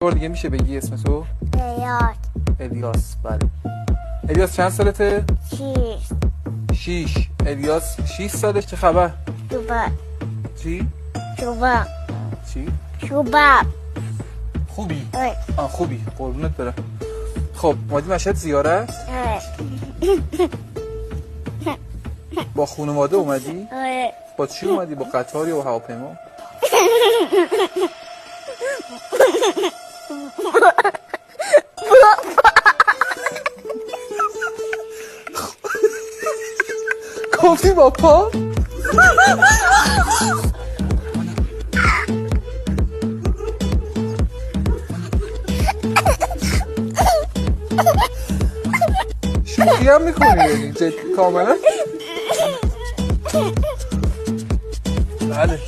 بار دیگه میشه بگی اسم تو؟ الیاس. الیاس. بله. الیاس چند سالته؟ 6. الیاس 6 سالش. چه خبر؟ شباب. چی؟ شباب. چی؟ شباب. خوبی؟ آره. خوبی. قربونت برم. خب اومدی مشهد زیارت؟ آره. با خانواده اومدی؟ آره. با چی اومدی؟ با قطار یا هواپیما؟ گفتی با پا؟ شوخی هم میکنی یعنی جدی کاملا؟ بله.